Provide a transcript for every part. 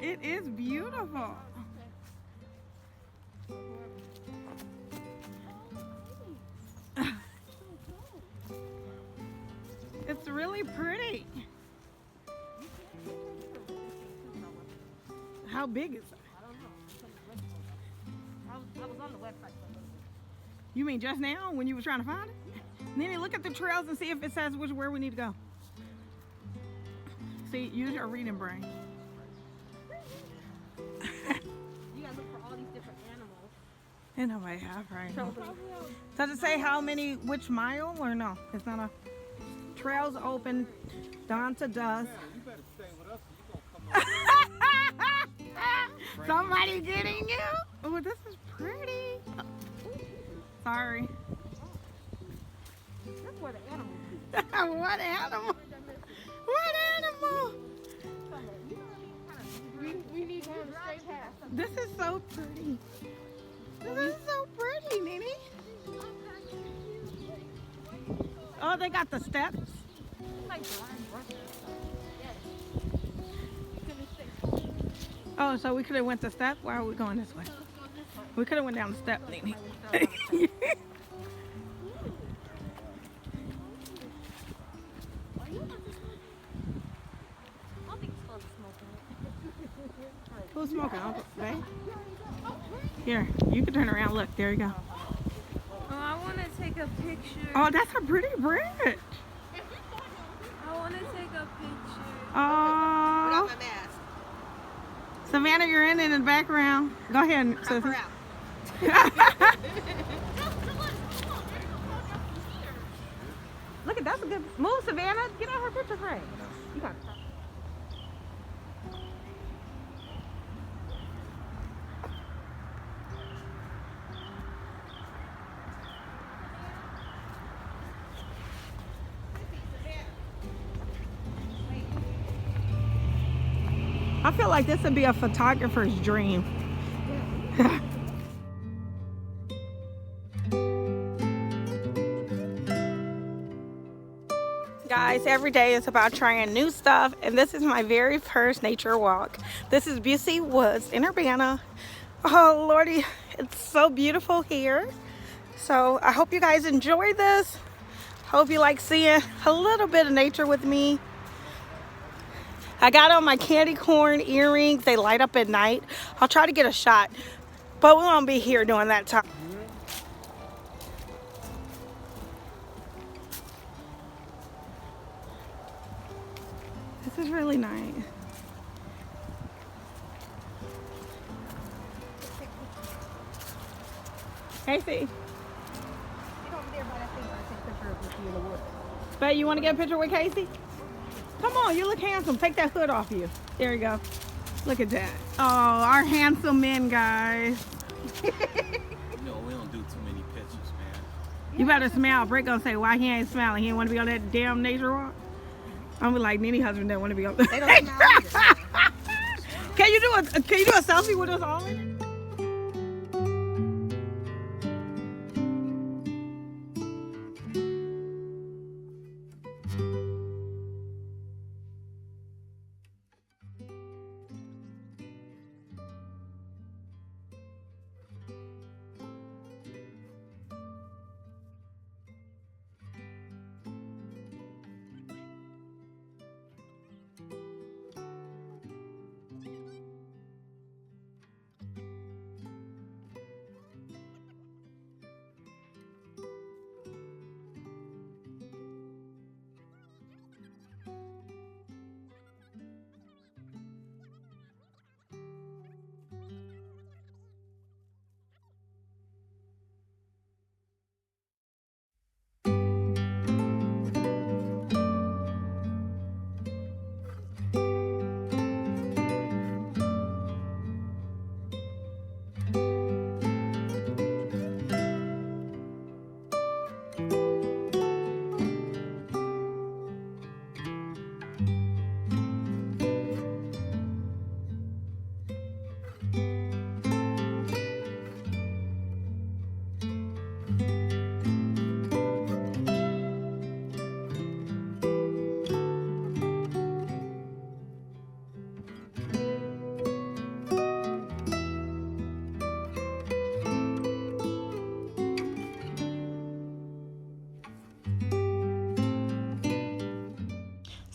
it is beautiful. It's really pretty. How big is it? I don't know. I was on the website for a little bit. You mean just now when you were trying to find it? Then look at the trails and see if it says where we need to go. See, use your reading brain. You gotta look for all these different animals. And nobody have right now. So, Does it say which mile or no? It's not a. Trails open dawn to dusk. You better stay with us. You gonna come Somebody getting you? Oh, this is pretty. Sorry. that's where the animals be. What animal? What animal? We need to straight past. This is so pretty. This is so pretty, Nene. Oh, they got the steps. Like blind brushes. Oh, so we could have went the step. Why are we going this way? We could have went down the step, Nene. Who's smoking? Uncle Bay? Here, you can turn around. Look, there you go. Oh, I want to take a picture. Oh, that's a pretty bridge. I want to take a picture. Oh, Savannah, you're in the background. Go ahead, sister. Look at that's a good move, Savannah. Get out her picture frame. You got it. I feel like this would be a photographer's dream. Guys, every day is about trying new stuff, and this is my very first nature walk. This is Busey Woods in Urbana. Oh Lordy, it's so beautiful here. So I hope you guys enjoy this. Hope you like seeing a little bit of nature with me. I got on my candy corn earrings. They light up at night. I'll try to get a shot, but we won't be here during that time. This is really nice. Casey. But you want to get a picture with Casey? Come on, you look handsome. Take that hood off you. There you go. Look at that. Oh, our handsome men, guys. You know, we don't do too many pictures, man. You better smile. Britt gonna say why he ain't smiling. He didn't want to be on that damn nature walk. I'm be like, Nene husband didn't want to be on. They don't smile either. Can you do a selfie with us all in it?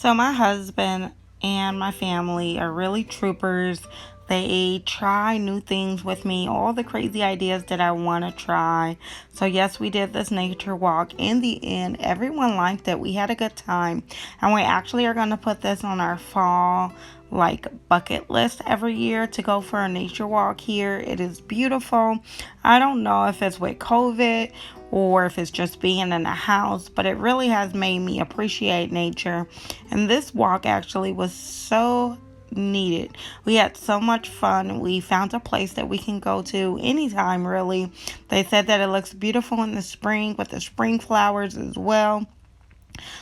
So my husband and my family are really troopers. They try new things with me, all the crazy ideas that I want to try. So yes, we did this nature walk. In the end, everyone liked it. We had a good time. And we actually are going to put this on our fall bucket list every year to go for a nature walk here. It is beautiful. I don't know if it's with COVID or if it's just being in the house, but it really has made me appreciate nature. And this walk actually was so needed. We had so much fun. We found a place that we can go to anytime, really. They said that it looks beautiful in the spring with the spring flowers as well.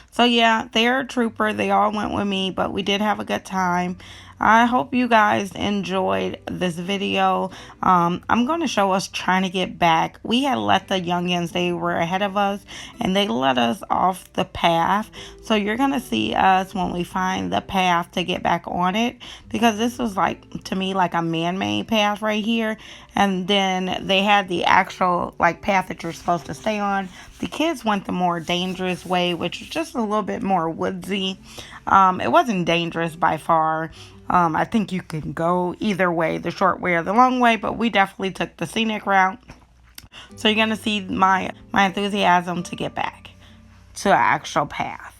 So yeah, they're a trooper. They all went with me, but we did have a good time. I hope you guys enjoyed this video. I'm going to show us trying to get back. We had let the youngins, they were ahead of us, and they let us off the path. So you're going to see us when we find the path to get back on it, because this was to me like a man-made path right here. And then they had the actual path that you're supposed to stay on. The kids went the more dangerous way, which was just a little bit more woodsy. It wasn't dangerous by far. I think you can go either way, the short way or the long way, but we definitely took the scenic route. So you're going to see my enthusiasm to get back to an actual path.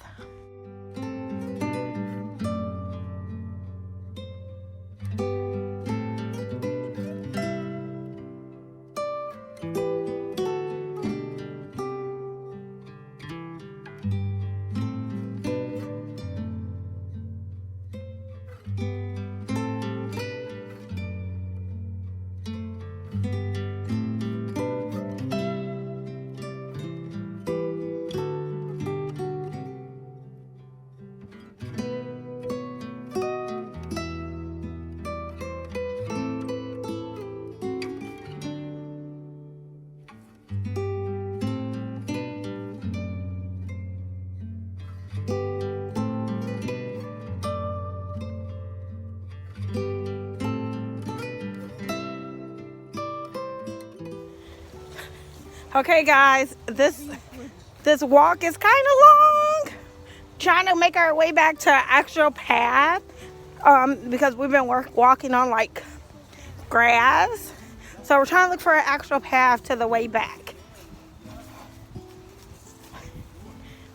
Okay guys, this walk is kind of long. Trying to make our way back to an actual path because we've been walking on grass. So we're trying to look for an actual path to the way back.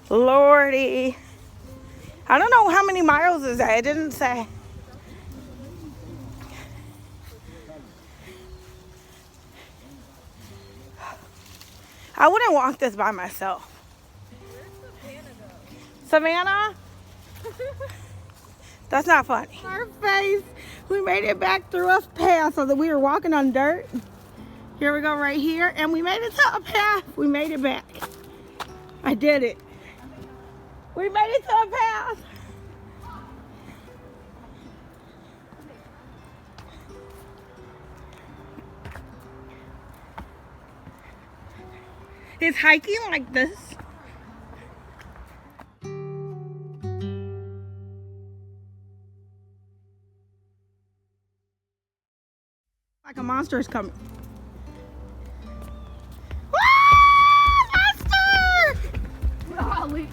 Lordy. I don't know how many miles is that. It didn't say. I wouldn't walk this by myself. Where's Savannah? Savannah That's not funny. Our face. We made it back through a path so that we were walking on dirt. Here we go right here. And we made it to a path. We made it back. I did it. We made it to a path. Is hiking like this? Like a monster is coming. Monster! Golly.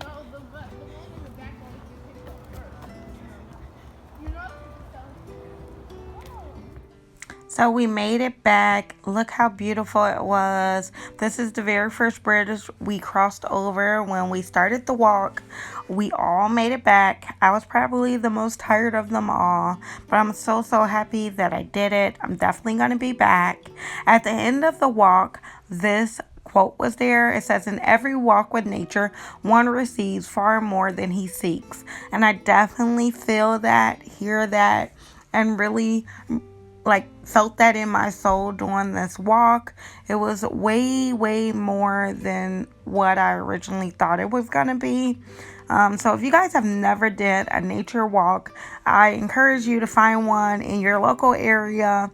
No, the one in the back one is picked up first. You know, So we made it back. Look how beautiful it was. This is the very first bridge we crossed over when we started the walk. We all made it back. I was probably the most tired of them all, but I'm so happy that I did it. I'm definitely going to be back. At the end of the walk, this quote was there. It says, "In every walk with nature, one receives far more than he seeks." And I definitely feel that, hear that, and really felt that in my soul during this walk. It was way more than what I originally thought it was gonna be. So if you guys have never did a nature walk, I encourage you to find one in your local area.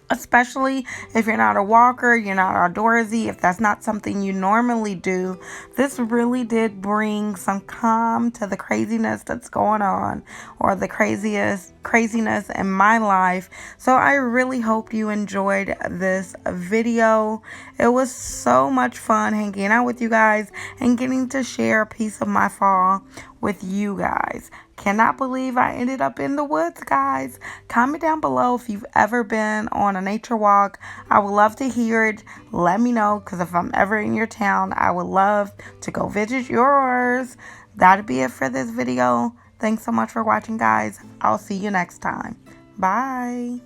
especially if you're not a walker, you're not outdoorsy, if that's not something you normally do. This really did bring some calm to the craziness that's going on, or the craziness in my life. So I really hope you enjoyed this video. It was so much fun hanging out with you guys and getting to share a piece of my fall with you guys. Cannot believe I ended up in the woods, guys. Comment down below if you've ever been on a nature walk. I would love to hear it. Let me know, because if I'm ever in your town, I would love to go visit yours. That'll be it for this video. Thanks so much for watching, guys. I'll see you next time. Bye.